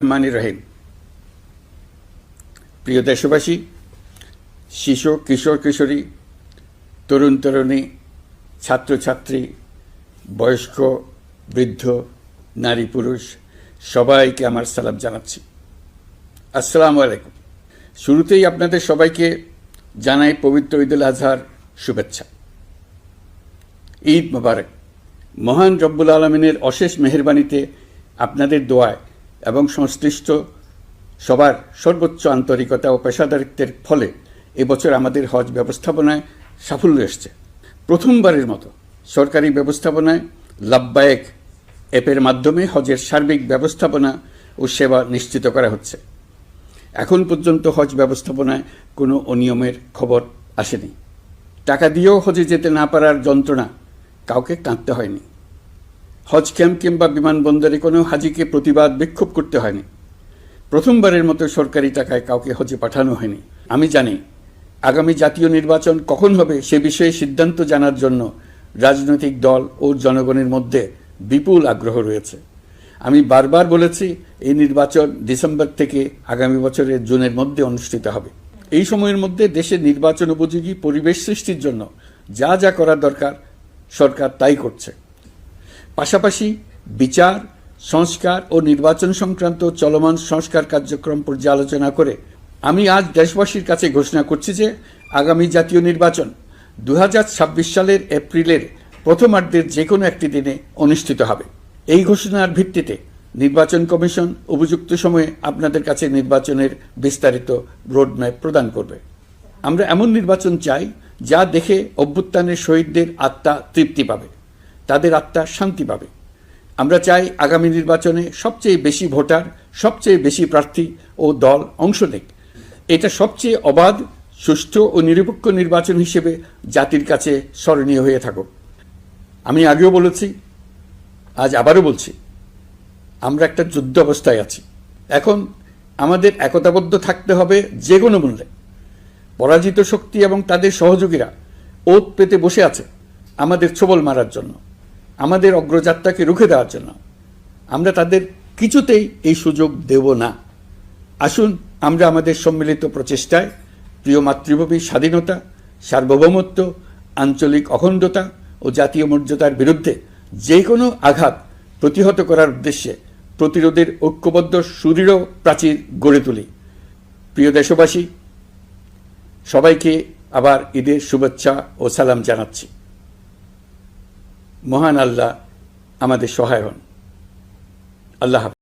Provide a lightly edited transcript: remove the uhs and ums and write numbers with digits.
রহমানির রহিম। প্রিয় দেশবাসী, শিশু, কিশোর কিশোরী, তরুণ তরুণী, ছাত্রছাত্রী, বয়স্ক, বৃদ্ধ, নারী পুরুষ সবাইকে আমার সালাম জানাচ্ছি। আসসালামু আলাইকুম। শুরুতেই আপনাদের সবাইকে জানাই পবিত্র ঈদুল আজহার শুভেচ্ছা। ঈদ মোবারক। মহান রব্বুল আলমিনের অশেষ মেহেরবানিতে আপনাদের দোয়ায় এবং সংশ্লিষ্ট সবার সর্বোচ্চ আন্তরিকতা ও পেশাদারিত্বের ফলে এবছর আমাদের হজ ব্যবস্থাপনায় সাফল্য এসেছে। প্রথমবারের মতো সরকারি ব্যবস্থাপনায় লাব্বায়েক অ্যাপের মাধ্যমে হজের সার্বিক ব্যবস্থাপনা ও সেবা নিশ্চিত করা হচ্ছে। এখন পর্যন্ত হজ ব্যবস্থাপনায় কোনো অনিয়মের খবর আসেনি। টাকা দিয়েও হজে যেতে না পারার যন্ত্রণা কাউকে কাঁদতে হয়নি। হজ ক্যাম্প কিংবা বিমানবন্দরে কোনো হাজিকে প্রতিবাদ বিক্ষোভ করতে হয়নি। প্রথমবারের মতো সরকারি টাকায় কাউকে হজে পাঠানো হয়নি। আমি জানি আগামী জাতীয় নির্বাচন কখন হবে সে বিষয়ে সিদ্ধান্ত জানার জন্য রাজনৈতিক দল ও জনগণের মধ্যে বিপুল আগ্রহ রয়েছে। আমি বারবার বলেছি এই নির্বাচন ডিসেম্বর থেকে আগামী বছরের জুনের মধ্যে অনুষ্ঠিত হবে। এই সময়ের মধ্যে দেশের নির্বাচন উপযোগী পরিবেশ সৃষ্টির জন্য যা যা করা দরকার সরকার তাই করছে। পাশাপাশি বিচার, সংস্কার ও নির্বাচন সংক্রান্ত চলমান সংস্কার কার্যক্রম পর্যালোচনা করে আমি আজ দেশবাসীর কাছে ঘোষণা করছি যে আগামী জাতীয় নির্বাচন 2026 সালের এপ্রিলের প্রথমার্ধের যে কোনো একটি দিনে অনুষ্ঠিত হবে। এই ঘোষণার ভিত্তিতে নির্বাচন কমিশন উপযুক্ত সময়ে আপনাদের কাছে নির্বাচনের বিস্তারিত রোডম্যাপ প্রদান করবে। আমরা এমন নির্বাচন চাই যা দেখে অভ্যুত্থানের শহীদদের আত্মা তৃপ্তি পাবে, তাদের আত্মা শান্তি পাবে। আমরা চাই আগামী নির্বাচনে সবচেয়ে বেশি ভোটার, সবচেয়ে বেশি প্রার্থী ও দল অংশ নেক। এটা সবচেয়ে অবাধ, সুষ্ঠু ও নিরপেক্ষ নির্বাচন হিসেবে জাতির কাছে স্মরণীয় হয়ে থাকুক। আমি আগেও বলেছি, আজ আবারও বলছি, আমরা একটা যুদ্ধ অবস্থায় আছি। এখন আমাদের একতাবদ্ধ থাকতে হবে যে কোনো মূল্যে। পরাজিত শক্তি এবং তাদের সহযোগীরা ওত পেতে বসে আছে আমাদের ছোবল মারার জন্য, আমাদের অগ্রযাত্রাকে রুখে দেওয়ার জন্য। আমরা তাদের কিছুতেই এই সুযোগ দেব না। আসুন আমরা আমাদের সম্মিলিত প্রচেষ্টায় প্রিয় মাতৃভূমির স্বাধীনতা, সার্বভৌমত্ব, আঞ্চলিক অখণ্ডতা ও জাতীয় মর্যাদার বিরুদ্ধে যে কোনো আঘাত প্রতিহত করার উদ্দেশ্যে প্রতিরোধের ঐক্যবদ্ধ সুদৃঢ় প্রাচীর গড়ে তুলি। প্রিয় দেশবাসী, সবাইকে আবার ঈদের শুভেচ্ছা ও সালাম জানাচ্ছি। মহান আল্লাহ আমাদের সহায় হন। আল্লাহ হাফেজ।